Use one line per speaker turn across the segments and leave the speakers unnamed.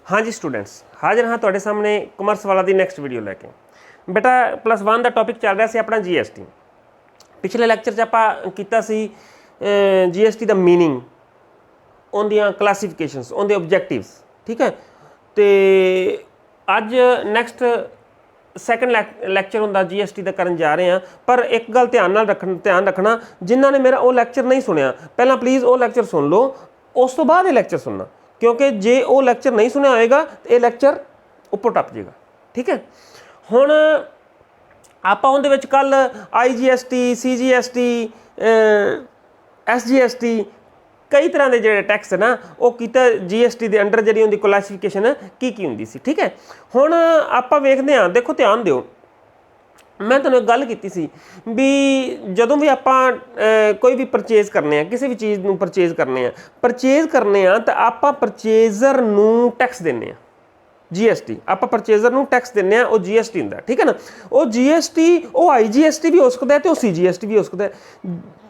हाँ जी स्टूडेंट्स, हाजिर हाँ तुहाडे सामने कॉमर्स वाला दी नैक्सट वीडियो लैके। बेटा +1 का टॉपिक चल रहा है अपना GST। पिछले लैक्चर च आपां कीता सी GST का मीनिंग, उनदियां क्लासीफिकेशनस, उनके ऑब्जैक्टिव्स, ठीक है। तो अज नैक्सट सैकेंड लैक्चर होंदा GST का करन जा रहे हैं। पर एक गल ध्यान रखना, जिन्होंने मेरा वो लैक्चर नहीं सुनिया पहला प्लीज़ वो लैक्चर सुन लो, उस तो बाद ये लैक्चर सुनना, क्योंकि जे वो लैक्चर नहीं सुनिया होएगा तो ये लैक्चर उपर टप जाएगा, ठीक है। हुण आपां उहदे विच कल IGST, CGST, SGST कई तरह के जो टैक्स है ना वो किया GST के अंडर जी उनकी क्लासीफिकेशन की होंगी सी, ठीक है। हुण आपां वेखदे हां, देखो ध्यान दिओ, मैं तुहानूं एक गल कीती सी भी जदों भी आपां कोई भी परचेज करने, किसी भी चीज़ नूं परचेज करने तो आपां परचेजर नूं टैक्स देने GST, आप परचेजर नूं टैक्स देने वो GST हुंदा, ठीक है ना। वो GST वो IGST भी हो सकता है तो CGST भी हो सकता है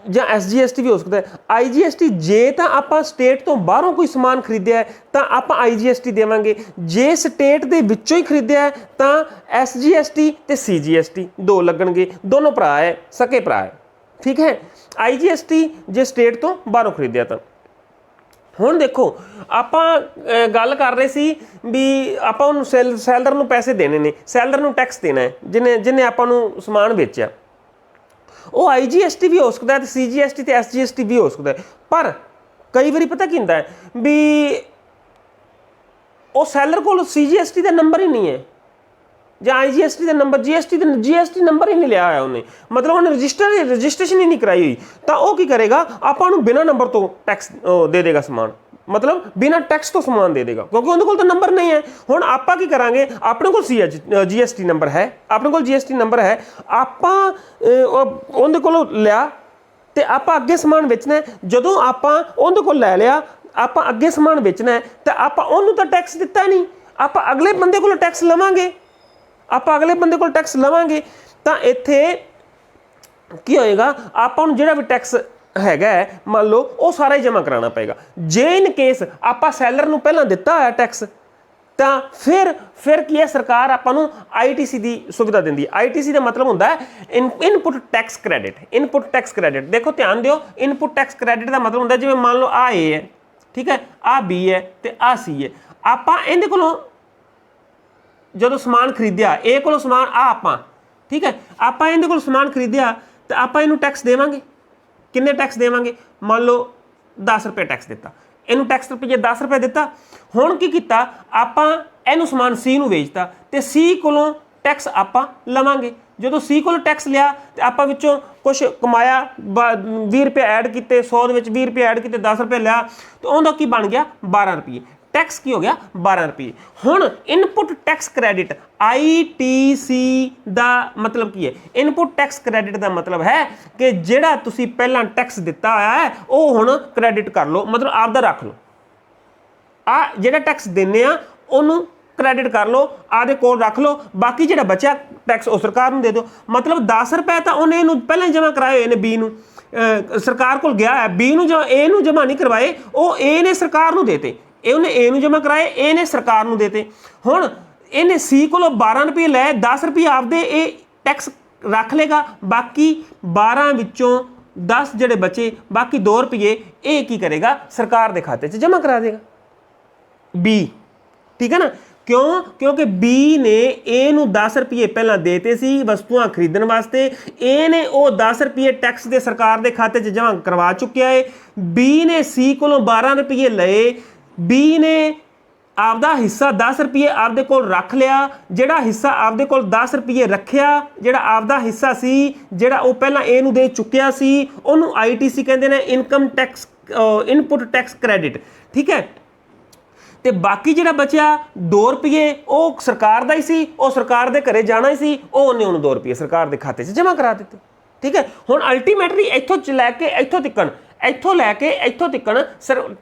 ਜਾਂ SGST भी हो सकता है। IGST जे तो आप स्टेट तो बाहरों कोई समान खरीदया है तो आप IGST देवांगे, जे स्टेट दे विच्चों ही खरीदया है तो SGST ते CGST दो लगणगे, दोनों भरा है, सके भरा है, ठीक है। IGST जे स्टेट तो बाहरों खरीदया तो हुण देखो आपां गल कर रहे सी भी आपां उहनूं सैलर नूं पैसे देने ने, सैलर नूं टैक्स देना है जिन्हें आपां नूं समान बेचिया, वो IGST भी हो सकता है, CGST ते SGST भी हो सकता है। पर कई बार पता की हुंदा है भी वो सैलर को CGST का नंबर ही नहीं है ਜਾਂ IGST का नंबर GST नंबर ही नहीं लिया है उन्हें, मतलब उन्हें रजिस्ट्रेशन ही नहीं कराई हुई, तो वह की करेगा आपां नूं बिना नंबर तो टैक्स दे देगा समान, मतलब बिना टैक्स तो समान दे देगा क्योंकि उन्होंने तो नंबर नहीं है। हुण आपां की करांगे, अपने को GST नंबर है, अपने को GST नंबर है, आपां उन्होंने को लिया तो आपां अगे समान बेचना है। जदों आपां उन्होंने को लै लिया, आपां अगे समान बेचना है तो आपां उन्होंने तो टैक्स दिता नहीं, आपां अगले बंदे को टैक्स लवांगे, आप अगले बंदे को टैक्स लवांगे तो इत्थे की होएगा, आपां नूं जिहड़ा भी टैक्स हैगा मान लो वो सारा ही जमा कराना पेगा। जे इन केस आपां सैलर नूं पहलां दिता होया टैक्स तो फिर की है, सरकार आपां नूं ITC की सुविधा दिंदी है। ITC का मतलब होंदा है input tax credit. Input tax credit देखो ध्यान दिओ, इनपुट टैक्स क्रेडिट का मतलब होंदा जिवें मान लो आ A है, ठीक है, आ B है तो आ C है, आपां इहदे कोलों जो समान खरीदया ए को समान आपां, ठीक है, आपां इहदे कोल समान खरीदया तो आपां इहनूं टैक्स देवांगे, किन्ने टैक्स देवांगे, मान लो 10 रुपये टैक्स दिता, इहनूं टैक्स रुपये 10 रुपये दिता। हुण की कीता, आपां इहनूं समान C नूं वेचता तो C कोलों टैक्स आपां लवांगे। जो C कोलों टैक्स लिया तो आपां विच्चों कुछ कमाया, 20 रुपये ऐड किए, 100 दे विच 20 रुपये ऐड किए, 10 रुपये लिया तो उहदा की बन गया 12 रुपये, टैक्स की हो गया 12 रुपये। हुण इनपुट टैक्स क्रेडिट ITC का मतलब की है, इनपुट टैक्स क्रेडिट का मतलब है कि जिहड़ा तुसी पहला टैक्स दिता होया है वो हुण क्रेडिट कर लो, मतलब आपदा रख लो, आ जिहड़ा टैक्स देने आ उहनूं क्रेडिट कर लो, आदे कोल रख लो, बाकी जिहड़ा बचा टैक्स वो सरकार नूं दे दो। मतलब 10 रुपये तो उन्हें इहनूं पहलां ही जमा कराए होए ने, B नूं सरकार कोल गया है, B नूं A नूं जमा नहीं करवाए, वो A ने सरकार नूं देते, उन्हें A नूं जमा कराए, A ने सरकार नूं देते। हुण इन्हें C कोलों 12 रुपये लै, 10 रुपये आपदे ए टैक्स रख लेगा, बाकी 12 विच्चों 10 जिहड़े बचे, बाकी 2 रुपये ये की करेगा, सरकार के खाते 'च जमा करा देगा B, ठीक है ना। क्यों? क्योंकि B ने A नूं 10 रुपये पहला देते सी वस्तुआं खरीदण वास्ते, A ने वो 10 रुपये टैक्स दे सरकार के खाते 'च जमा करवा चुकिया है। B ने C कोलों 12 रुपये लए, B ने आपदा हिस्सा 10 रुपये आपदे कोल रख लिया, जिहड़ा हिस्सा आपदे कोल 10 रुपये रखिया, जिहड़ा आपदा हिस्सा सी, जिहड़ा वो पहला A नूं दे चुकिया सी, उहनूं ITC कहंदे ने, income tax input tax credit, ठीक है। तो बाकी जिहड़ा बचिया 2 रुपये वो सरकार का ही सी, वो सरकार के घरे जाना ही सी, वो उन्हें उन्होंने 2 रुपये सरकार के खाते 'च जमा करा दिते, ठीक है। हुण अल्टीमेटली इत्थों लैके इत्थों तिक्कण, इत्थों लैके इत्थों तिक्कण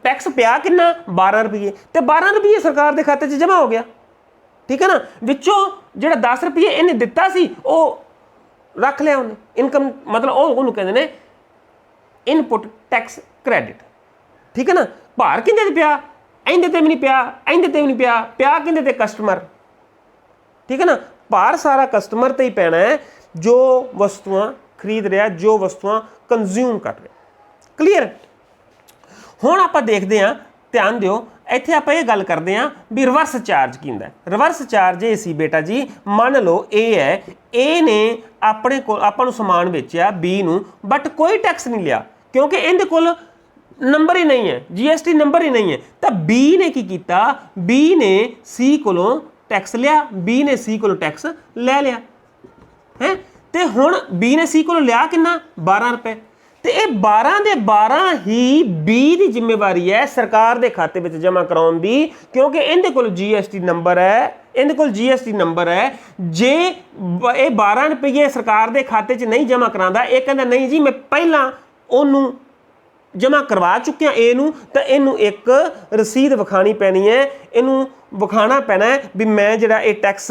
टैक्स पिया किन्ना 12 रुपये, तो 12 रुपये सरकार के खाते 'च जमा हो गया, ठीक है ना। विच्चों जिहड़ा 10 रुपये इन्हें दिता सी वो रख लिया उन्हें, इनकम मतलब वो कहंदे ने इनपुट टैक्स क्रेडिट, ठीक है ना। भार किंदे ते पिया, ਇਹਦੇ ਤੇ ਵੀ ਨਹੀਂ ਪਿਆ, ਇਹਦੇ ਤੇ ਵੀ ਨਹੀਂ ਪਿਆ, ਪਿਆ ਕਿਹਦੇ ਤੇ? ਕਸਟਮਰ। ठीक है ना, भार सारा कस्टमर ते ही पैना है जो वस्तुआं खरीद रहा, जो वस्तुआं कंज्यूम कर रहा। क्लीयर? हुण आपां देखदे हां, ध्यान दिओ, ਇੱਥੇ ਆਪਾਂ ਇਹ ਗੱਲ ਕਰਦੇ ਹਾਂ ਵੀ ਰਿਵਰਸ ਚਾਰਜ ਕੀ ਹੁੰਦਾ। ਰਿਵਰਸ ਚਾਰਜ ਇਹ ਸੀ ਬੇਟਾ ਜੀ, ਮੰਨ ਲਓ ਇਹ ਹੈ, A ਨੇ ਆਪਣੇ ਕੋਲ ਆਪਾਂ ਨੂੰ ਸਮਾਨ ਵੇਚਿਆ B ਨੂੰ, ਬਟ ਕੋਈ ਟੈਕਸ ਨਹੀਂ ਲਿਆ ਕਿਉਂਕਿ ਇਹਦੇ ਕੋਲ ਨੰਬਰ ਹੀ ਨਹੀਂ ਹੈ, GST ਨੰਬਰ ਹੀ ਨਹੀਂ ਹੈ। ਤਾਂ B ਨੇ ਕੀ ਕੀਤਾ, B ਨੇ C ਕੋਲੋਂ टैक्स लिया, B ने C को टैक्स ले लिया है। तो हुण B ने C को लिया कितना? 12 रुपए। तो ये 12 के 12 ही B की जिम्मेवारी है सरकार के खाते में जमा कराउण दी, क्योंकि इहदे कोल GST नंबर है, इहदे कोल GST नंबर है। जे ये 12 रुपये सरकार के खाते च नहीं जमा करांदा, ये कहंदा नहीं जी मैं पहला ओनू जमा करवा चुकिया ए नूं, तो इनू एक रसीद विखानी पैनी है, इनू विखाना पैना है भी मैं जिहड़ा ये टैक्स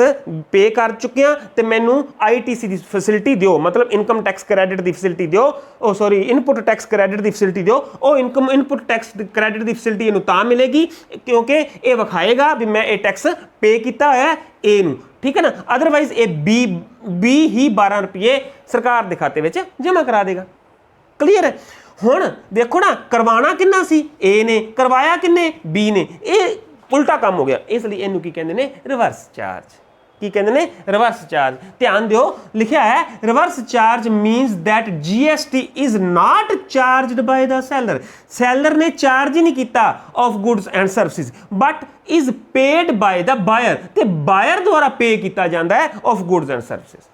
पे कर चुकिया, तो मैनू ITC की फैसिलिटी दिओ, मतलब इनकम टैक्स क्रैडिट की फैसिलिटी दिओ, ओ सॉरी इनपुट टैक्स क्रैडिट की फैसिलिटी दिओ। ओ इनपुट टैक्स क्रैडिट की फैसिलिटी इनू तां मिलेगी क्योंकि ये विखाएगा भी मैं ये टैक्स पे किया है ए नूं, ठीक है ना। अदरवाइज ये बी ही 12 रुपये सरकार के खाते में जमा करा देगा। क्लीयर है? हुण देखो ना, करवाना किन्ना सी? ए ने, करवाया किन्ने? B ने। ये उल्टा काम हो गया, इसलिए इनू की कहते हैं? Reverse charge. की कहते हैं? Reverse charge. ध्यान दिओ, लिखा है reverse charge means that GST is not charged by the seller. Seller ने चार्ज ही नहीं किया of goods and services, but is paid by the buyer. ते बायर द्वारा पे किया जाता है of goods and services.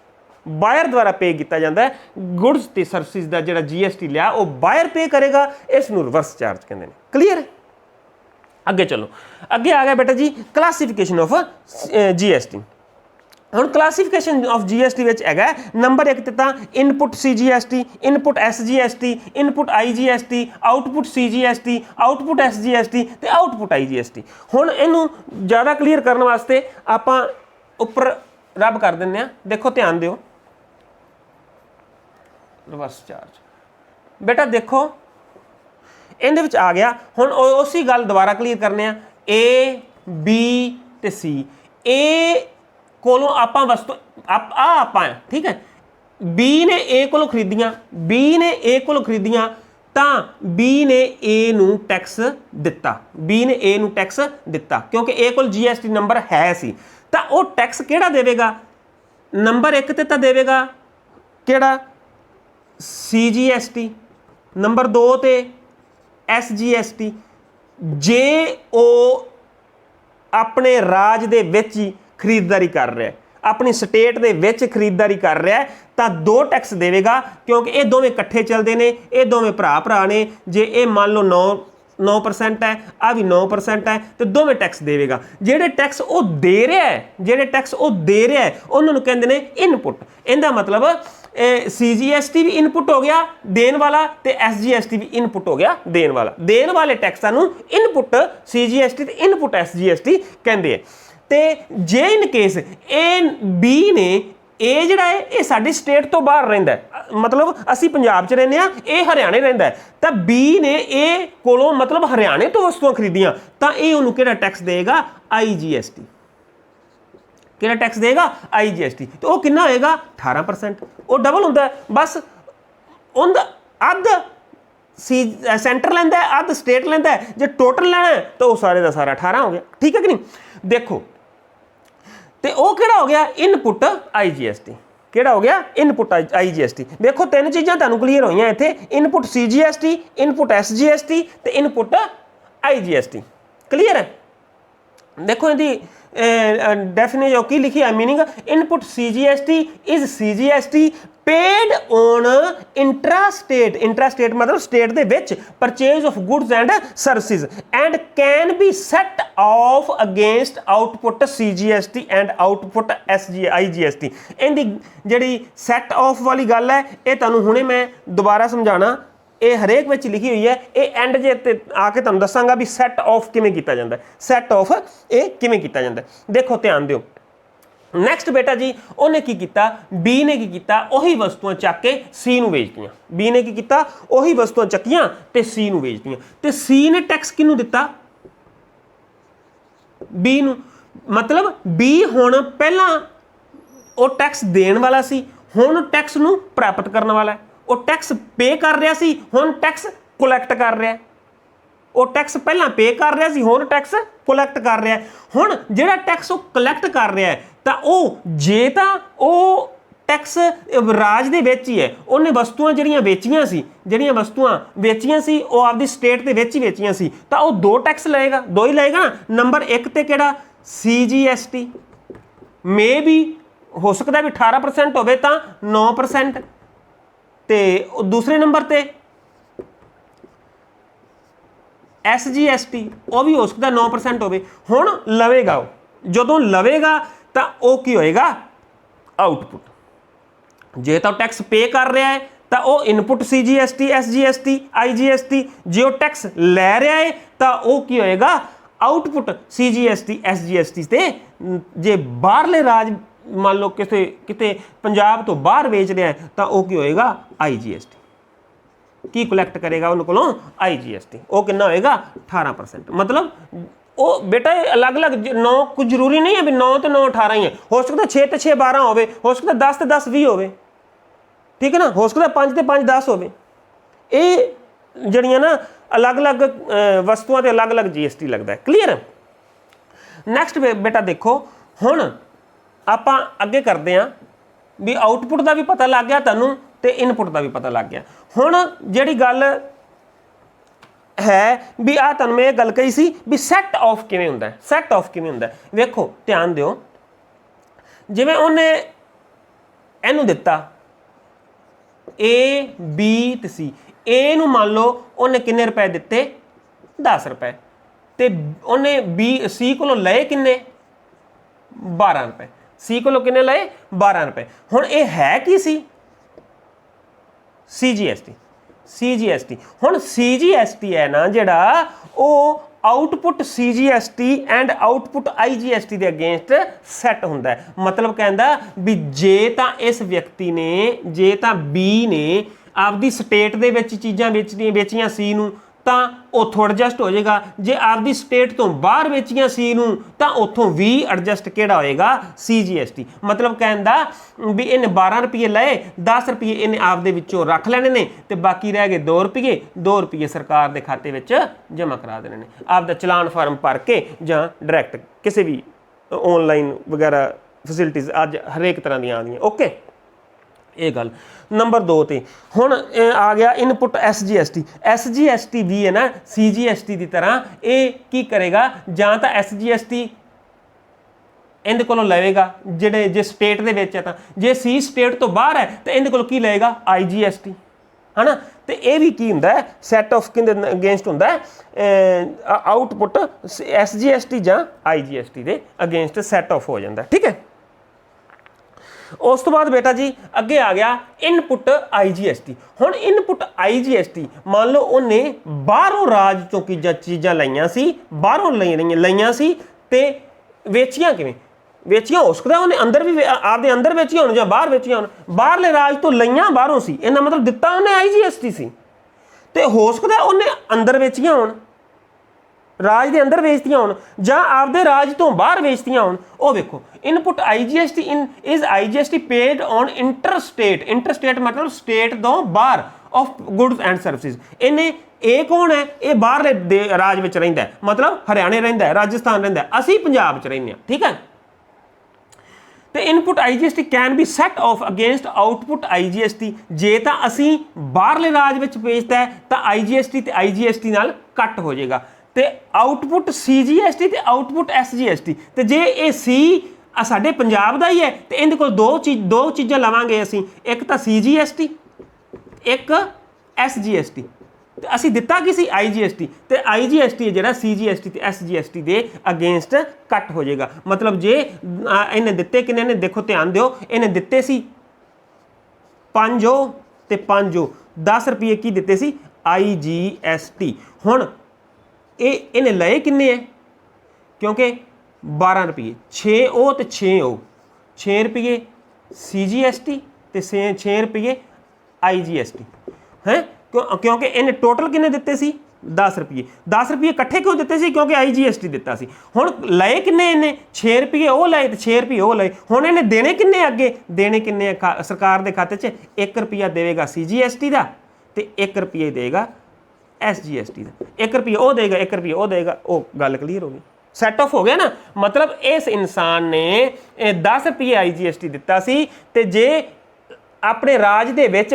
Buyer द्वारा पे किया जाता है, गुड्स ते सर्विसेज का जो GST लिया वो बायर पे करेगा, इसनूं रिवर्स चार्ज कहते हैं। क्लीयर है? अगे चलो, अगे आ गया बेटा जी क्लासीफिकेशन ऑफ GST। हुण क्लासीफिकेशन ऑफ GST विच हैगा नंबर 1 ते तां input CGST, input SGST, input IGST, output CGST, output SGST ते आउटपुट IGST। हुण इहनूं ज़्यादा क्लीयर करने वास्ते आपां उपर रब कर दिंदे आ। देखो ध्यान दिओ, रिवर्स चार्ज बेटा देखो इहदे विच आ गया। हुण उसी गल दोबारा क्लीयर करने आ, A B ते C। A कोलों आपां वस्तु आपां है, ठीक है। B ने A कोलों खरीदियां, B ने A कोलों खरीदियां, तां B ने A नूं टैक्स दिता, B ने A नूं टैक्स दिता क्योंकि A कोल GST नंबर है सी। तां वो टैक्स किहड़ा देवेगा? नंबर 1 ते तां देवेगा किहड़ा? CGST, नंबर 2 ते SGST। जे ओ अपने राज दे विच ही खरीददारी कर रहा है, अपनी स्टेट दे विच खरीददारी कर रहा है, तो 2 टैक्स देवेगा क्योंकि ये दोवें इकट्ठे चलते हैं, ये दोवें भरा ने। जे ये मान लो 9% है, आ भी 9% है, तो दोवें टैक्स देवेगा। जेडे टैक्स वो दे रहा है, जेडे टैक्स वो दे रहा है उन्होंने कहते हैं इनपुट। इनका मतलब CGST भी इनपुट हो गया देन वाला, तो SGST भी इनपुट हो गया देन वाला। देन वाले टैक्सां नूं इनपुट CGST ते इनपुट SGST कहते हैं। तो जे इन केस ए B ने ਇਹ ਜਿਹੜਾ ਹੈ ਇਹ ਸਾਡੀ ਸਟੇਟ ਤੋਂ ਬਾਹਰ ਰਹਿੰਦਾ ਹੈ, ਮਤਲਬ ਅਸੀਂ ਪੰਜਾਬ 'ਚ ਰਹਿੰਦੇ ਆ, ਇਹ ਹਰਿਆਣੇ ਰਹਿੰਦਾ ਹੈ, ਤਾਂ B ਨੇ ਇਹ ਕੋਲੋਂ ਮਤਲਬ ਹਰਿਆਣੇ ਤੋਂ ਵਸਤੂਆਂ ਖਰੀਦੀਆਂ, ਤਾਂ ਇਹ ਉਹਨੂੰ ਕਿਹੜਾ ਟੈਕਸ ਦੇਗਾ? IGST। ਕਿਹੜਾ ਟੈਕਸ ਦੇਗਾ? IGST। ਤੇ ਉਹ ਕਿੰਨਾ ਹੋਏਗਾ? 18%। ਉਹ ਡਬਲ ਹੁੰਦਾ ਬਸ, ਉਹਦਾ ਅੱਧ सेंटर लेंदा है, अध स्टेट लेंदा है। जो टोटल लेना है तो वो सारे का सारा 18 हो गया, ठीक है कि नहीं। देखो तो वह किहड़ा हो गया? Input IGST। किहड़ा हो गया? Input IGST। देखो 3 चीज़ां तुहानूं क्लीयर होईयां इत्थे, इनपुट CGST, इनपुट SGST ते इनपुट IGST। क्लीयर है? देखो इहदी डेफिनेशन की लिखी है, meaning input CGST is CGST paid on intrastate, intrastate मतलब स्टेट दे विच purchase of goods and services and can be set off against output CGST एंड आउटपुट IGST। इहदी जिहड़ी सैट ऑफ वाली गल है ये तुहानूं हुणे मैं दोबारा समझाना, ये हरेक में लिखी हुई है, ये एंड जे ते आके तुहानूं दसांगा भी सैट ऑफ किवें कीता जांदा है, सैट ऑफ ये किवें कीता जांदा है। देखो ध्यान दिओ, नैक्सट बेटा जी उन्हें की किया, B ने की किया, उही वस्तुआं चक के C नूं वेचतियां। B ने की किया, उही वस्तुआं चक्कियां ते C नूं वेचतियां। ते C ने टैक्स किनूं दिता? बी नूं, मतलब बी हुण पहला वो टैक्स देण वाला सी, हुण टैक्स नूं प्राप्त करन वाला है। वो टैक्स पे कर रहा सी, हुण टैक्स कलैक्ट कर रहा है। वो टैक्स पहला पे कर रहा सी, हुण टैक्स कलैक्ट कर रहा है। हुण जिहड़ा टैक्स वो कलैक्ट कर रहा है तां वो जे तां वो टैक्स राज दे विच ही है, उन्हें वस्तुआं जिहड़ियां वेचियां सी, जिहड़ियां वस्तुआं वेचियां सी वो आपदी स्टेट दे विच ही वेचियां सी, तां वो दो टैक्स लएगा, दो ही लएगा ना। नंबर एक ते किहड़ा CGST, मे भी हो सकता है भी 18% होवे तां 9%, ते दूसरे नंबर ते SGST वो भी हो सकता 9% होवे। हुण लवेगा वो, जदों लवेगा तां वो की होएगा आउटपुट। जे तो टैक्स पे कर रहा है तो वो इनपुट CGST SGST IGST, जो टैक्स लै रहा है तो वो की होएगा आउटपुट CGST SGST ते जे बाहरले राज मान लो किसी किते पंजाब तो बाहर बेच रहा है तो वो की होएगा IGST, की कलैक्ट करेगा उन्होंने कोलों IGST, वो कितना होएगा 18%। मतलब वो बेटा अलग अलग 9, कुछ जरूरी नहीं है भी 9 तो 9 18 ही है, हो सकता 6 तो 6 12 होवे, हो सकता 10 तो 10 20 होवे, ठीक है ना, हो सकता 5 तो 5 10 होवे। ये जड़ियाँ ना अलग अलग वस्तुओं के अलग अलग GST लगता है। क्लीयर। नैक्सट बेटा देखो हुण आपां अगे करते हैं भी आउटपुट का भी पता लग गया तुहानूं ते इनपुट का भी पता लग गया। हुण जिहड़ी गल है भी आ तुहानूं मैं गल कही सी भी सैट ऑफ किवें हुंदा है, सैट ऑफ किवें हुंदा है। वेखो ध्यान दिओ, जिवें उहने इहनूं दित्ता A B ते C, A नूं मान लो उहने किन्ने रुपए दित्ते 10 रुपए, ते उहने C कोलों लए किन्ने 12 रुपए, C कोलों किन्ने लए 12 रुपए। हुण ये है की सी CGST। हुण CGST है ना जिहड़ा वो आउटपुट CGST एंड आउटपुट IGST के अगेंस्ट सैट हुंदा है। मतलब कहंदा भी जे तां इस व्यक्ति ने, जे तां B ने आपदी स्टेट दे विच चीज़ां बेचियां C नूं तां उत्थों एडजस्ट हो जाएगा, जे आपदी स्टेट तो बाहर बेचियां C नूं तां उत्थों भी एडजस्ट किहड़ा होएगा CGST। मतलब कहंदा भी इन्हें 12 रुपये लए, 10 रुपये इन्हें आपदे विचों रख लैणे ने ते बाकी रह गए 2 रुपये सरकार दे खाते विच जमा करा देने ने। आपदा चलान फार्म भर के जां डायरैक्ट किसी भी ऑनलाइन वगैरह फैसिलिटीज़ अज हरेक तरह दी आंदियां। ओके, ये गल। नंबर 2 ते हुण आ गया इनपुट SGST भी है ना CGST की तरह, ये की करेगा जां तां SGST इहदे कोलों लवेगा जिहड़े जे स्टेट दे विच है, तां जे C स्टेट तो बाहर है तो इहदे कोलों की लएगा IGST, है ना। तो यह भी की हुंदा है सैट ऑफ किंदे अगेंस्ट हुंदा है आउटपुट SGST जां IGST दे अगेंस्ट सैट ऑफ हो जाता है। ठीक है। उस तो बाद बेटा जी अगे आ गया इनपुट IGST। हुण इनपुट IGST मान लो उन्हें बाहरों राज तो चीज़ां लईयां सी, बाहरों लईयां सी ते वेचियां किवें, वेचियां हो सकदा उन्हें अंदर भी आपदे अंदर वेचियां होण जां बाहर वेचियां होण, बाहरले राज तो लईयां बाहरों सी, इहदा मतलब दित्ता उन्हें IGST सी, ते हो सकदा उन्हें अंदर वेचियां होण, राज के अंदर बेचतियां होण जां आपदे राज तो बाहर बेचतियां होण। ओ देखो input IGST is IGST paid on interstate, interstate मतलब स्टेट तो बाहर ऑफ गुड्स एंड सर्विसेज। इन्हें ये कौन है, ये बाहरले राज में रहिंदा है, मतलब हरियाणे रहिंदा है, राजस्थान रहिंदा है, असीं पंजाब च रहिंदे हां। ठीक है। तो input IGST can be set off against output IGST। जे तां असीं बाहरले राज में बेचता है तो IGST ते IGST नाल कट हो जाएगा, ते आउटपुट CGST ते आउटपुट SGST। ते जे ये C साडे पंजाब दा ही है तो इहदे कोल दो चीज़ां लवांगे असीं, एक तां CGST एक SGST, ते असीं दित्ता की सी IGST, ते IGST जिहड़ा CGST ते SGST दे अगेंस्ट कट हो जाएगा। मतलब जे इन्हें दित्ते किन्ने ने, देखो ध्यान दिओ, इन्हें दित्ते सी 5 ते 5 10 रुपये की दित्ते सी IGST। हुण इन्हें लए किन्ने है, क्योंकि 12 रुपये 6 ते 6 रुपये CGST ते 6 रुपये IGST है, क्योंकि इन्हें टोटल किन्ने दिते सी 10 रुपये 10 रुपये इकट्ठे क्यों दिते सी क्योंकि IGST दिता सी हुण लए किन्ने इन्ने 6 रुपये वो लाए ते 6 रुपये वो लाए हुण इन्हें देने किन्ने अगे देने किन्ने सरकार दे खाते च 1 रुपया देगा CGST दा ते 1 रुपया देगा SGST दा 1 रुपया वो देगा 1 रुपया वो देगा वो गल क्लीयर हो गई सैट ऑफ हो गया ना मतलब इस इंसान ने 10 रुपये IGST दिता सी ते जे अपने राज दे विच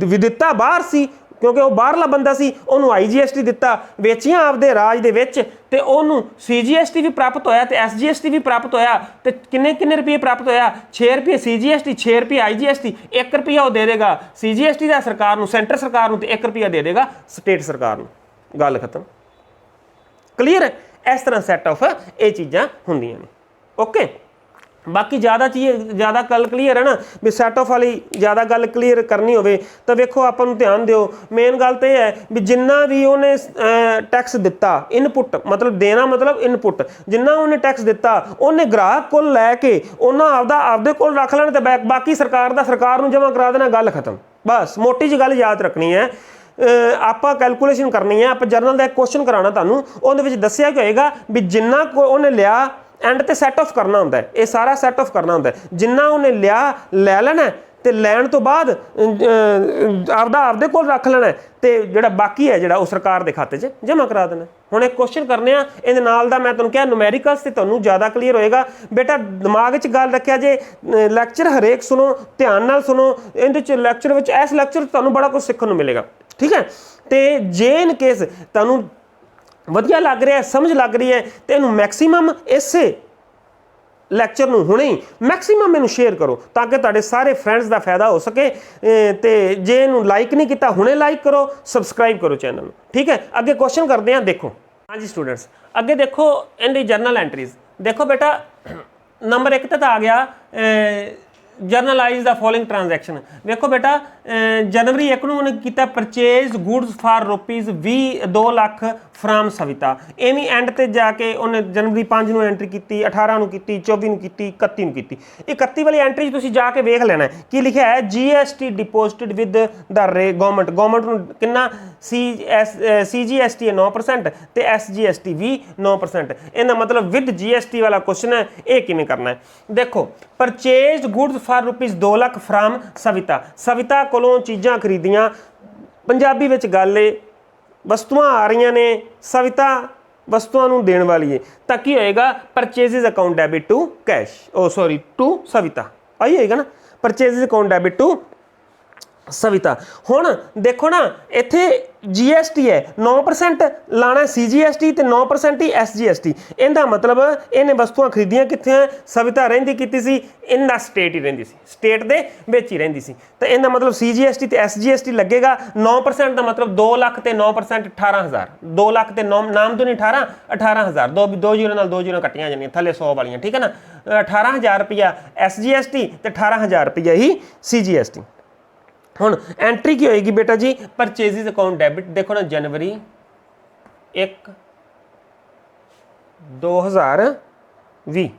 विदिता बाहर सी क्योंकि वो बाहरला बंदा सी उन्होंने IGST दिता वेचियां आपदे राज दे विच ते उन्होंने CGST भी प्राप्त होया ते SGST भी प्राप्त होया ते किन्ने किन्ने रुपये प्राप्त होया 6 रुपये CGST 6 रुपये IGST 1 रुपया वो दे देगा CGST दा सरकार नूं सेंटर सरकार नूं ते 1 रुपया दे देगा स्टेट सरकार नूं गल खत्म क्लीयर है इस तरह सैट ऑफ ये चीज़ां हुंदियां ने ओके बाकी ज़्यादा चीज़ ज़्यादा गल क्लीयर है ना भी सैट ऑफ वाली ज़्यादा गल क्लीयर करनी होवे तो वेखो आपां नूं ध्यान दिओ मेन गल तो यह है भी जिन्ना भी उन्हें टैक्स दिता इनपुट मतलब देना मतलब इनपुट जिन्ना उन्हें टैक्स दिता उन्हें ग्राहक को लैके उन्हें आपदे कोल रख लेना ते बाकी सरकार नूं जमा करा देना गल खत्म बस मोटी जी गल याद रखनी है ਆਪਾਂ कैलकुलेशन करनी है आप जर्नल का एक क्वेश्चन कराना तुहानूं उहदे विच दस्सिया होएगा भी जिन्ना उन्हें लिया एंड ते सैट ऑफ करना होंदा है ये सारा सैट ऑफ करना होंदा है जिन्ना उन्हें लिया लै लेना ते लैण तो बाद आपदे कोल रख लेना ते जिहड़ा बाकी है जिहड़ा सरकार दे खाते च जमा करा देना हुण एक क्वेश्चन करने आ इहदे नाल दा मैं तुहानूं कहा न्यूमेरिकल्स ते तुहानूं ज़्यादा क्लीयर होएगा बेटा दिमाग च गल रखिया जे लैक्चर हरेक सुनो ध्यान नाल सुनो इहदे च लैक्चर विच इस लैक्चर तुहानूं बड़ा कुछ सीखण नूं मिलेगा ठीक है तो जे इन केस तुहानूं वधिया लग रहा है समझ लग रही है तो इनू मैक्सीमम इस लैक्चर नूं हुणे ही मैक्सीमम इनू शेयर करो ताकि तुहाडे सारे फ्रेंड्स का फायदा हो सके तो जे इनू लाइक नहीं किया हुणे लाइक करो सबसक्राइब करो चैनल ठीक है अगे क्वेश्चन करते हैं देखो हाँ जी स्टूडेंट्स अगे देखो इनकी जर्नल एंट्रीज देखो बेटा नंबर 1 तो आ गया जर्नलाइज द फॉलोइंग ट्रांजैक्शन देखो बेटा जनवरी 1 ਨੂੰ ਉਹਨੇ ਕੀਤਾ purchase goods for rupees 2 lakh from Savita एवं एंड ते जाके उन्हें जनवरी 5 ਨੂੰ एंट्री की 18 ਨੂੰ की 24 ਨੂੰ की 31 ਨੂੰ की 31 वाली एंट्री तुसीं जाके वेख लेना है कि लिखा है GST deposited with the government ਨੂੰ कितना CGST 9% ते SGST भी 9% इहदा मतलब विद GST वाला क्वेश्चन है ये किवें करना है देखो purchase goods for rupees 2 lakh from Savita कोलों चीज़ां खरीदियां पंजाबी विच गल है वस्तुआं आ रही ने सविता वस्तुआं नूं देण वाली है तां की होएगा purchases account debit to cash to Savita आई होएगा ना purchases account debit to Savita हुण देखो ना इत्थे GST है 9% लाना CGST ते 9% ही SGST इहदा मतलब इहने वस्तुआं खरीदियां कित्थे सविता रहिंदी कीती सी इहदा स्टेट ही रहिंदी सी स्टेट दे विच ही रहिंदी सी ते इहदा मतलब CGST ते SGST लगेगा 9% दा मतलब 2 ਲੱਖ ते 9% 18000 2 ਲੱਖ ते नाम तो नहीं 18000 दो जीरो नाल 2 जीरो कट्टियां जानियां थल्ले 100 वालियां ठीक है ना 18000 रुपया SGST ते 18000 रुपया ही CGST हुण एंट्री की होएगी बेटा जी परचेजिज अकाउंट डेबिट देखो ना जनवरी 1 2020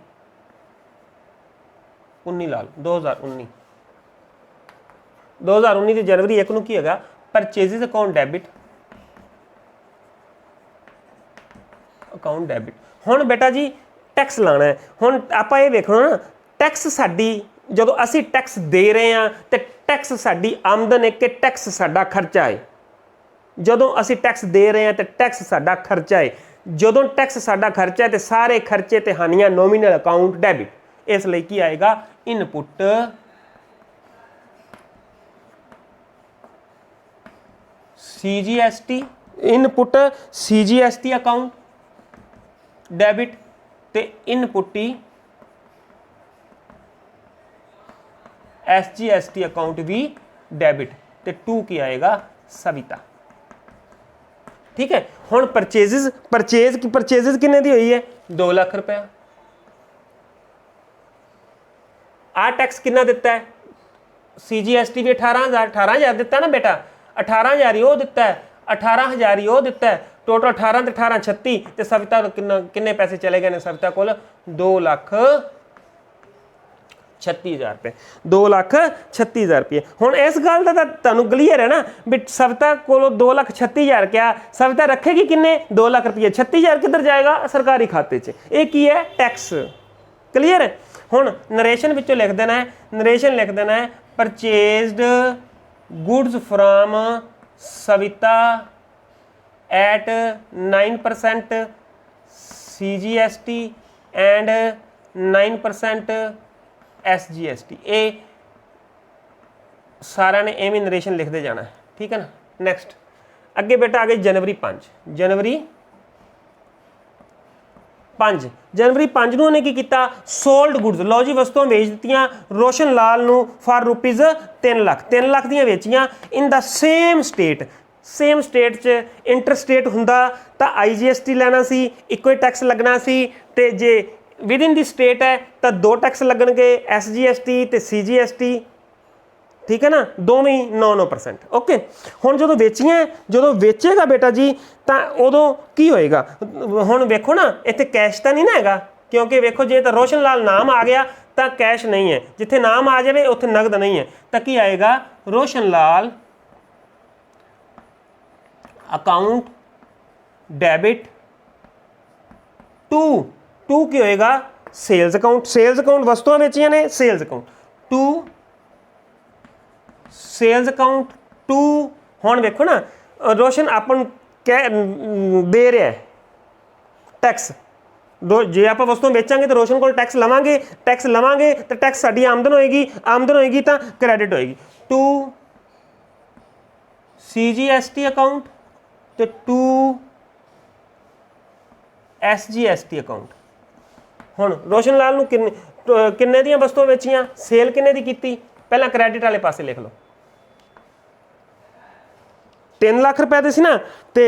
19 लाल 2019 की जनवरी 1 ਨੂੰ ਕੀ ਹੈਗਾ परचेजिज अकाउंट डेबिट हुण बेटा जी टैक्स लाना है हुण आपां ये वेखो ना टैक्स साडी ਜਦੋਂ ਅਸੀਂ टैक्स दे रहे हैं तो टैक्स साडी आमदन है कि टैक्स साडा खर्चा है ਜਦੋਂ ਅਸੀਂ टैक्स दे रहे हैं तो टैक्स साडा खर्चा है ਜਦੋਂ टैक्स साडा खर्चा है तो सारे खर्चे ते हानियां नॉमिनल अकाउंट डेबिट इसलिए की आएगा input CGST input CGST account debit ते इनपुट ही SGST अकाउंट भी डेबिट ते 2 की आएगा सविता ठीक है हुण परचेज किन्ने दी हुई है 2 ਲੱਖ रुपया आ टैक्स किन्ना दिता है CGST भी 18000 दिता ना बेटा 18000 ही वो दिता है 18000 ही वो दिता है टोटल 18 ते 18 36 ते सविता किन्ने पैसे चले गए ने सविता कोल 2 ਲੱਖ 36,000 रुपये, 2,36,000 रुपये। हुण इस गल का तुहानूं क्लीयर है ना भी सविता कोलों 2,36,000 क्या, सविता रखेगी किन्ने 2 लाख रुपये, 36,000 किधर जाएगा सरकारी खाते च, ये की है टैक्स। क्लीयर है। हुण नरेशन विचों लिख देना है, नरेशन लिख देना है purchased goods from Savita at 9% CGST and 9% SGST। ये सारा ने एवं नरेशन लिखते जाना है, ठीक है ना। नैक्सट अगे बेटा आ गई जनवरी 5, जनवरी 5 ਨੂੰ ਉਹਨੇ ਕੀ ਕੀਤਾ, ਸੋਲਡ ਗੁੱਡਸ, ਲਓ ਜੀ ਵਸਤੂਆਂ ਵੇਚ ਦਿੱਤੀਆਂ ਰੋਸ਼ਨ ਲਾਲ ਨੂੰ ਫਾਰ ਰੁਪੀਜ਼ 3 ਲੱਖ ਦੀਆਂ ਵੇਚੀਆਂ ਇਨ ਦਾ ਸੇਮ ਸਟੇਟ 'ਚ ਇੰਟਰਸਟੇਟ ਹੁੰਦਾ ਤਾਂ IGST ਲੈਣਾ ਸੀ, ਇੱਕੋ ਹੀ ਟੈਕਸ ਲੱਗਣਾ ਸੀ, ਤੇ ਜੇ ਵਿਦਿਨ ਦੀ ਸਟੇਟ ਹੈ ਤਾਂ 2 ਟੈਕਸ ਲੱਗਣਗੇ SGST ਤੇ CGST, ठीक है ना, दोवें 9% ओके। हुण जो बेचियां, जो बेचेगा बेटा जी तो उदों की होएगा, हुण वेखो ना इत्थे कैश तो नहीं ना हैगा, क्योंकि वेखो जे तो रोशन लाल नाम आ गया तो कैश नहीं है, जिथे नाम आ जाए उत्थे नगद नहीं है, तो की आएगा Roshan Lal account debit to की होएगा सेल्स अकाउंट वस्तुआं बेचियां ने sales account to sales account to. हुण वेखो ना रोशन अपन कह दे रहा है टैक्स, जे आप वस्तुआं बेचांगे तो रोशन को टैक्स लवांगे तो टैक्स साडी आमदन होएगी तो क्रैडिट होएगी टू CGST अकाउंट तो टू SGST अकाउंट। हुण रोशन लाल नूं किन्ने दियां वस्तुआं बेचियां, सेल किन्ने दी कीती, पहला क्रैडिट वाले पासे लिख लो, 3 लाख रुपए दे सी ना, तो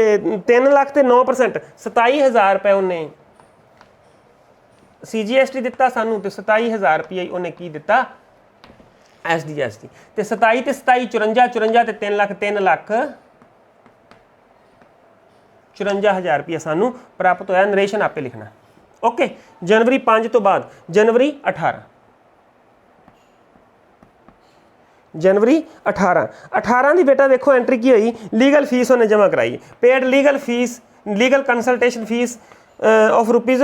3 लाख ते 9% 27,000 रुपए उन्हें CGST दिता सानू, तो 27,000 रुपये उन्हें की दिता SGST, तो 27 ते 27 54 ते 3 लाख 54,000 रुपया सानू प्राप्त होया। नरेशन आपे लिखना ओके। जनवरी 5 तो बाद जनवरी 18 की बेटा देखो एंट्री की हुई, लीगल फीस उन्हें जमा कराई, paid legal fees, legal consultation fees of rupees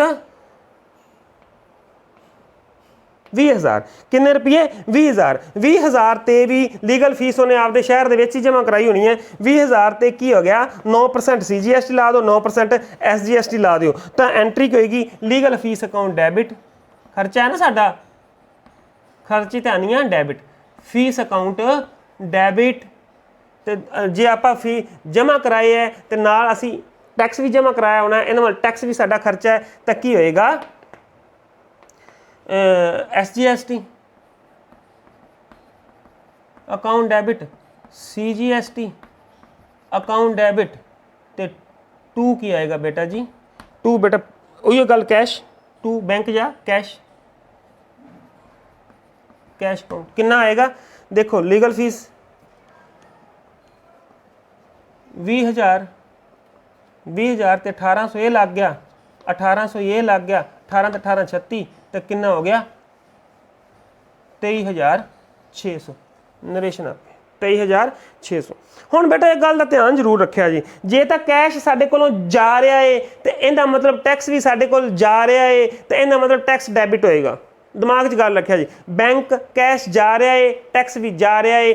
20,000, किन्ने रुपये 20,000 ते भी लीगल फीस उन्हें आपदे शहर दे विच ही जमा कराई होनी है। 20,000 ते की हो गया 9% CGST ला दो, 9% SGST ला दो, तो एंट्री की होएगी लीगल फीस अकाउंट डेबिट, खर्चा है ना साडा, खर्ची तो नहीं है डेबिट, फीस अकाउंट डेबिट, तो जे आप फी जमा कराए है तो नाल असी टैक्स भी जमा कराया होना, इन्हां नाल टैक्स भी साडा खर्चा है, तो की होएगा SGST account debit, CGST account debit, तो टू की आएगा बेटा जी, टू बेटा उही गल कैश, टू बैंक जा कैश अकाउंट कितना आएगा, देखो लीगल फीस 20,000 ते 1800 ये लग गया, 1800 ये लग गया, 18 ते 18 36, तो कितना हो गया 23,600। नरेशन आपे 23,600। हुण बेटा एक गल का ध्यान जरूर रखिया जी, जे तो कैश साडे कोलों जा रहा है तो इहदा मतलब टैक्स भी साडे कोल जा रहा है, तो इहदा मतलब टैक्स डेबिट होएगा, दिमाग च गल रखिया जी। बैंक कैश जा रहा है, टैक्स भी जा रहा है,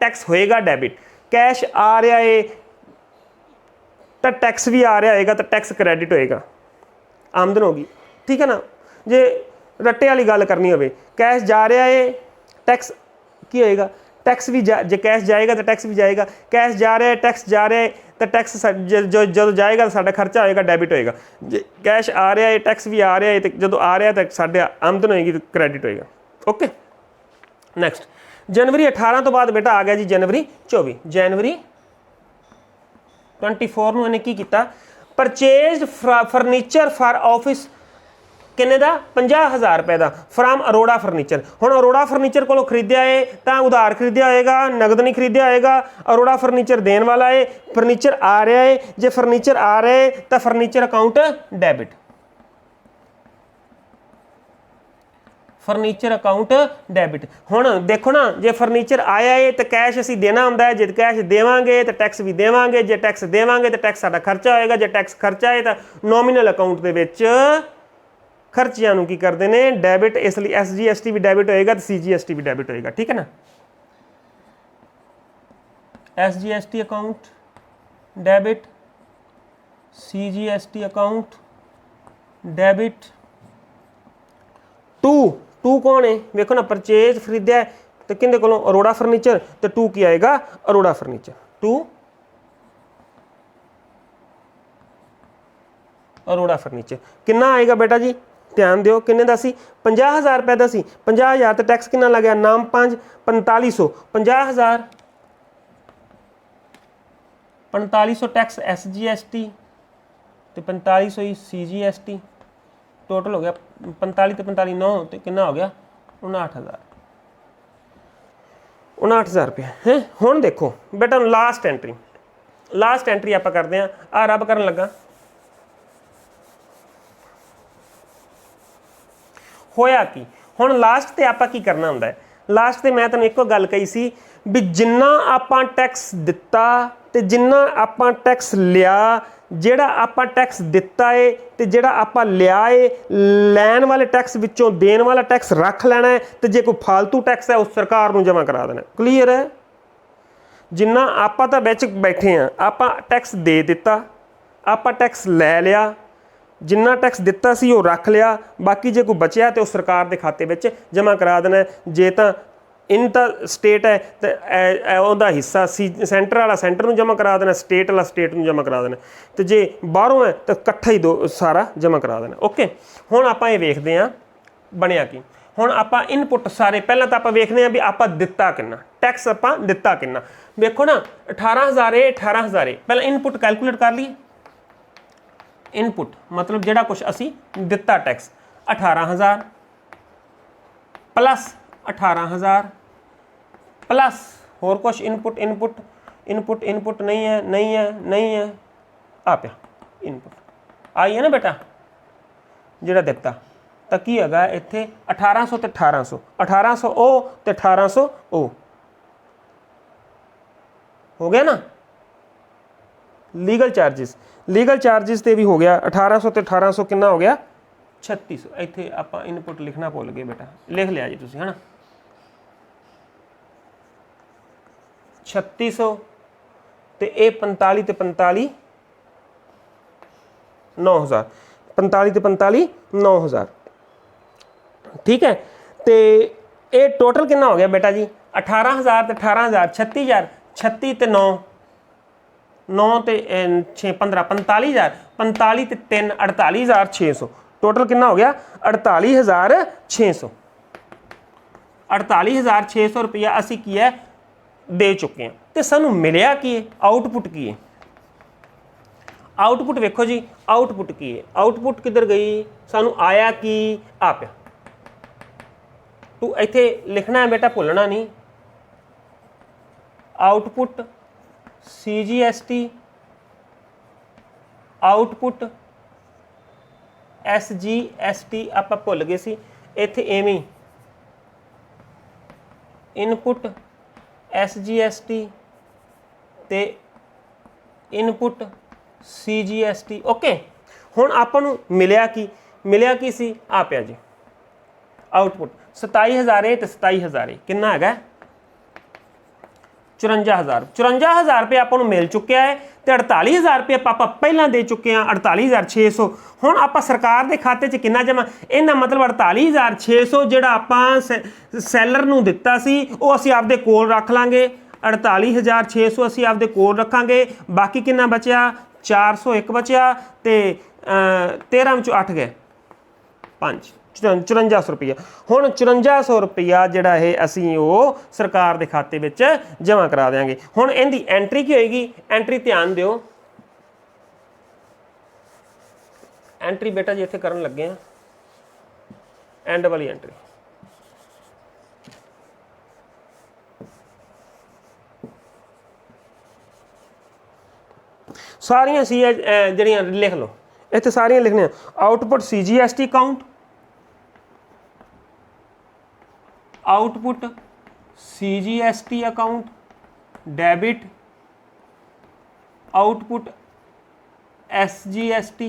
टैक्स होएगा डेबिट, कैश आ रहा है तो टैक्स भी आ रहा होएगा, तो टैक्स क्रैडिट होएगा, आमदन होगी, ठीक है ना। जे रट्टे वाली गल करनी होवे, कैश जा रहा है टैक्स की होएगा, टैक्स भी जे कैश जाएगा तो टैक्स भी जाएगा, कैश जा रहा है टैक्स जा रहा है तो टैक्स जो जाएगा तो साडा खर्चा होएगा डेबिट होएगा, जे कैश आ रहा है टैक्स भी आ रहा है, तो जो आ रहा है तो साडे आमदन होएगी तो क्रेडिट होएगा ओके। नैक्सट जनवरी 18 तो बाद बेटा आ गया जी जनवरी 24। जनवरी 24 ਨੂੰ ਇਹਨੇ ਕੀ ਕੀਤਾ, परचेज फर्नीचर फॉर ऑफिस किन्ने दा 50,000 रुपए का फ्राम अरोड़ा फर्नीचर। हुण अरोड़ा फर्नीचर को खरीदया है तो उधार खरीदया होएगा, नगद नहीं खरीदया होएगा, अरोड़ा फर्नीचर देने वाला है, फर्नीचर आ रहा है, जे फर्नीचर आ रहा है तो furniture account debit, furniture account debit. हुण देखो ना, जे फर्नीचर आया है तो कैश असीं देना हुंदा है, जे कैश देवांगे तो टैक्स भी देवांगे, जे टैक्स देवांगे तो टैक्स साडा खर्चा होएगा, जे टैक्स खर्चा है तो नॉमिनल अकाउंट दे विच खर्चियां नूं की करदे ने डेबिट, इसलिए SGST भी डेबिट होएगा तो CGST भी डेबिट होएगा। ठीक है ना, SGST account debit, CGST account debit. To कौन है, देखो ना, परचेज खरीदा तो किंदे कोलों, अरोड़ा फर्नीचर, तो टू की आएगा Arora furniture, to Arora furniture. कितना आएगा बेटा जी, ध्यान दिओ, किन्ने दा सी, 50,000 रुपए दा सी, 50,000 तो टैक्स कितना लग गया, नाम 5 4500, 50,000 4500 टैक्स SGST तो 4500 ही CGST, टोटल हो गया 45 तो 45 9 तो कितना हो गया 59,000 रुपये है। हुण देखो बेटा, लास्ट एंट्री आप करते हैं, आ रब करन लगा, होया की हुण लास्ट ते आपां की करना हुंदा है, लास्ट ते मैं तुहानूं इक्को गल कही सी भी जिन्ना आपां टैक्स दिता ते जिन्ना आपां टैक्स लिया, ਜਿਹੜਾ ਆਪਾਂ टैक्स दिता है तो ਜਿਹੜਾ ਆਪਾਂ लिया है, लैन वाले टैक्स विचों देन वाला टैक्स रख लेना है, तो जे कोई फालतू टैक्स है उस सरकार नूं जमा करा देना। क्लीयर है, जिन्ना आपां तां विच बैठे हैं, आपां टैक्स दे दिता, आपां टैक्स लै लिया, जिन्ना टैक्स दिता सी वो रख लिया, बाकी जे कोई बचिया तो उस सरकार के खाते विच जमा करा देना। जे तां इन तो स्टेट है तो उहदा हिस्सा सेंटर वाला सेंटर नूं जमा करा देना, स्टेट वाला स्टेट नूं जमा करा देना, तो जे बाहरों है तो इकट्ठा ही दो सारा जमा करा देना। ओके, हुण आपां ये वेखदे हां बनिया की। हुण आपां इनपुट सारे पहलां तां आपां वेखदे हां भी आपां दिता किन्ना, टैक्स आपां दिता किन्ना। देखो ना 18,000 है, 18,000 है, पहलां इनपुट कैलकुलेट कर लईए। इनपुट मतलब जिहड़ा कुछ असीं दिता टैक्स 18,000 प्लस 18,000 प्लस होर कुछ इनपुट नहीं है आ पिया इनपुट आई है ना बेटा, जिहड़ा दिता तो की हैगा इत्थे 1800 ते 1800 ओ ते 1800 ओ हो गया ना। लीगल चार्जिस ते भी हो गया 1800 ते 1800 कितना हो गया 3600। इत्थे आपां इनपुट लिखना भुल गए बेटा, लिख लिया जी तुसीं है ना, 3600 ते ये 45 ते 45 9,000, 45 ते 45 9,000। ठीक है, तो ये टोटल कितना हो गया बेटा जी 18,000 ते 18,000 36,000, 36 ते 9 ते 6 15 45,000, 45 ते 3 48,600, टोटल कितना हो गया 48,600। 48,600 रुपया असी की है दे चुके हैं, तो सानू मिलिया की है, आउटपुट की है। आउटपुट वेखो जी, आउटपुट की है, आउटपुट किधर गई, सानू आया कि आ पिया। तू इत्थे लिखना है बेटा, भुलना नहीं, आउटपुट CGST, आउटपुट SGST आप भुल गए सी, इत्थे एवें इनपुट SGST ते इनपुट CGST। ओके, हुण आपां नूं मिलिया की सी आ पिया जी आउटपुट 27,000 ते 27,000 कितना हैगा 54,000। 54,000 रुपये आपां नूं मिल चुकिया है, तो 48,000 रुपये आपां पहलां दे चुके हैं 48,600। हुण आपां सरकार के खाते च कितना जमा, इहदा मतलब 48,600 जिहड़ा आपां सैलर नूं दिता सी वो असीं आपदे कोल रख लांगे, 48,600 असीं आपदे कोल रखांगे। बाकी कितना बचिया 401 बचिया, तो 13 में 8 गए 5 5400 रुपया। हुण 5400 रुपया जिहड़ा है असीं वो सरकार के खाते विच जमा करा देंगे। हुण इहदी एंट्री की होएगी, एंट्री ध्यान दिओ, एंट्री बेटा जी इत्थे करन लगे हैं एंड वाली एंट्री। सारियां सी जड़ियां लिख लो, इत्थे सारियां लिखने output CGST account, output CGST account debit output SGST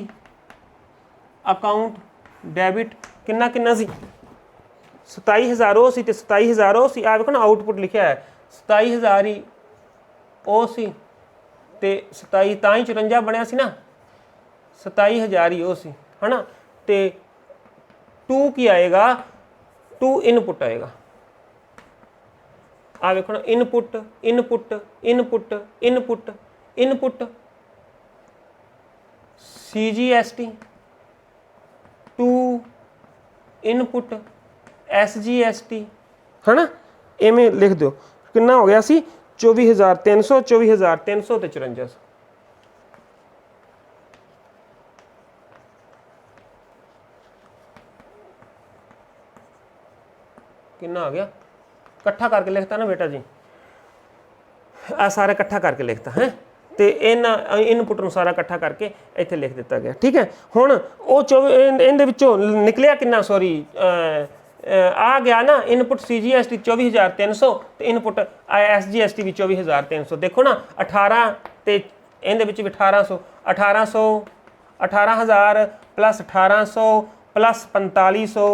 account debit किन्ना किन्ना सी 27,000 ਉਹ ਸੀ ਤੇ 27,000 ਉਹ ਸੀ। ਆ ਵੇਖੋ ਨਾ ਆਊਟਪੁੱਟ ਲਿਖਿਆ ਹੈ 27,000 ਹੀ ਉਹ ਸੀ ਤੇ 27 ਤਾਂ ਹੀ 54 ਬਣਿਆ ਸੀ ਨਾ 27,000 ਹੀ ਉਹ ਸੀ ਹੈ ਨਾ। ਤੇ 2 ਕੀ ਆਏਗਾ 2 ਇਨਪੁੱਟ ਆਏਗਾ। ਆ ਵੇਖੋ ਨਾ input input input input input CGST 2 input SGST है ना। इवें लिख दो कितना हो गया सी 24,300 24,300 ते 5400 कितना आ गया। इकट्ठा करके लिखता ना बेटा जी, आ सारा इकट्ठा करके लिखता है तो इन्होंने इनपुट ਨੂੰ ਸਾਰਾ ਇਕੱਠਾ ਕਰਕੇ ਇੱਥੇ ਲਿਖ ਦਿੱਤਾ ਗਿਆ। ਠੀਕ ਹੈ ਹੁਣ ਉਹ ਇਹਦੇ ਵਿੱਚੋਂ ਨਿਕਲਿਆ ਕਿੰਨਾ ਸੌਰੀ ਆ ਗਿਆ ਨਾ ਇਨਪੁਟ CGST 24,300 ਤੇ ਇਨਪੁਟ SGST ਵੀ 24,300। ਦੇਖੋ ਨਾ 18 ਤੇ ਇਹਦੇ ਵਿੱਚ ਵੀ 18,000 प्लस 1800 प्लस 4500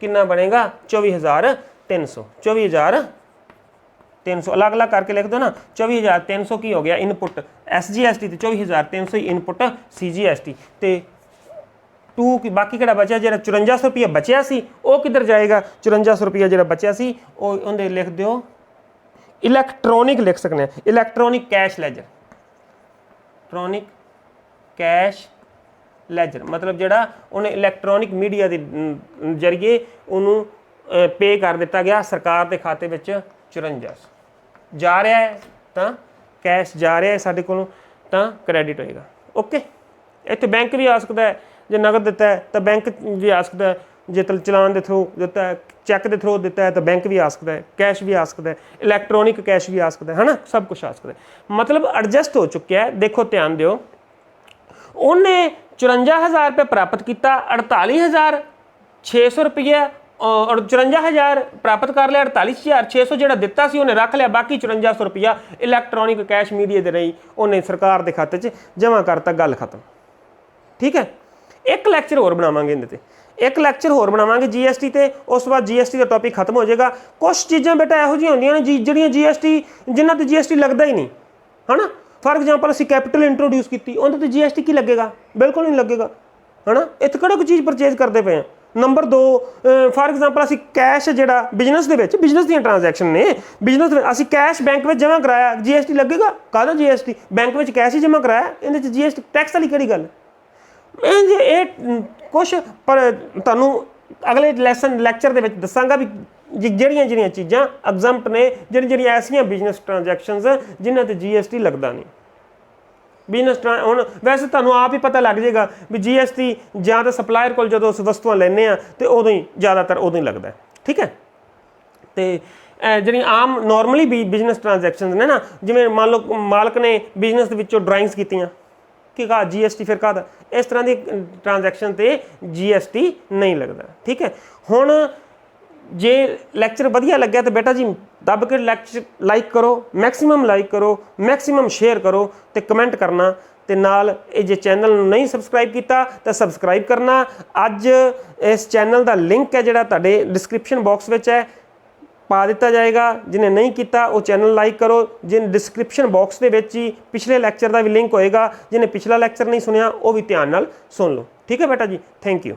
कितना बनेगा 24,300 24,300 अलग अलग करके लिख दो ना। 24,300 की हो गया इनपुट SGST तो 24,300 ही इनपुट CGST ते 2 की बाकी किहड़ा बचा जो 5400 रुपया बचिया सी वो किधर जाएगा। 5400 रुपया जो बचिया सी वो उन्हें लिख दो इलैक्ट्रॉनिक लिख सकते हैं electronic cash laser. Electronic cash laser मतलब जोड़ा उन्हें इलैक्ट्रॉनिक मीडिया के जरिए उन्होंने पे कर दिता गया सरकार के खाते में 5400 जा रहा है तो कैश जा रहा है साढ़े को तो क्रैडिट होएगा। ओके इतने बैंक भी आ सकता है जो नगद दिता है तो बैंक भी आ सकता है, जो चलान के थ्रू दिता है चैक के थ्रू दिता है तो बैंक भी आ सकता है, कैश भी आ सकता है, इलैक्ट्रॉनिक कैश भी आ सकता है ना, सब कुछ आ सकता है। मतलब एडजस्ट हो चुका है। देखो ध्यान दो उन्हें 54,000 रुपये प्राप्त किया 48,600 रुपये और 54,000 प्राप्त कर लिया 48,600 जो दिता सी उन्हें रख लिया बाकी 5400 रुपया इलैक्ट्रॉनिक कैश मीडिया के रही उन्हें सरकार के खाते च जमा करता। गल खत्म। ठीक है एक लैक्चर होर बनावांगे इहदे ते एक लैक्चर होर बनावांगे GST ते उस बाद GST का टॉपिक खत्म हो जाएगा। कुछ चीज़ां बेटा इहो जिहियां होंदियां ने जिहड़ियां GST जिन्हां ते GST लगदा ही नहीं है ना। फॉर एग्जाम्पल असीं कैपिटल इंट्रोड्यूस की उन्हां ते GST की लगेगा बिल्कुल नहीं लगेगा है ना। इत्थे किहड़ी कोई चीज़ परचेज करते पे हैं। नंबर 2 फॉर एग्जाम्पल असीं कैश जिहड़ा बिजनेस दे विच बिजनेस दीयां ट्रांजैक्शन ने बिजनेस असीं कैश बैंक में जमा कराया GST लगेगा काहदा GST बैंक में कैश ही जमा कराया इहदे च GST टैक्स वाली किहड़ी गल ये कुछ पर तुहानूं अगले लैसन लैक्चर दे विच दस्सांगा भी ਜਿਹੜੀਆਂ ਜਿਹੜੀਆਂ चीज़ां एग्जम्प्ट ने ਜਿਹੜੀਆਂ ऐसियां बिजनेस ट्रांजैक्शनस जिन्हां ते GST लगदा नहीं। बिजनेस हुण वैसे तुहानूं आप ही पता लग जाएगा भी GST जां तां सप्लायर कोल जदों असीं वस्तुआं लैंदे आ ते उदों ही ज़्यादातर उदों ही लगदा है। ठीक है तो ਜਿਹੜੀਆਂ आम नॉर्मली भी बिजनेस ट्रांजैक्शन ने ना जिवें मान लो मालक ने बिजनेस दे विचों ड्राइंग्स कीतियां कि कहा GST फिर कहा इस तरह की ट्रांजैक्शन ते GST नहीं लगता। ठीक है हुण जे लैक्चर वधिया लग्या तो बेटा जी दब के लैक्चर लाइक करो मैक्सीमम लाइक करो मैक्सीमम शेयर करो तो कमेंट करना ते नाल जे चैनल नहीं सबसक्राइब किया तो सबसक्राइब करना। अज इस चैनल का लिंक है जिहड़ा तुहाडे डिस्क्रिप्शन बॉक्स में है पा दिता जाएगा। जिन्हें नहीं किया वो चैनल लाइक करो। जिन डिस्क्रिप्शन बॉक्स के ही पिछले लैक्चर का भी लिंक होएगा जिन्हें पिछला लैक्चर नहीं सुनिया वो भी ध्यान नाल सुन लो। ठीक है बेटा जी थैंक यू।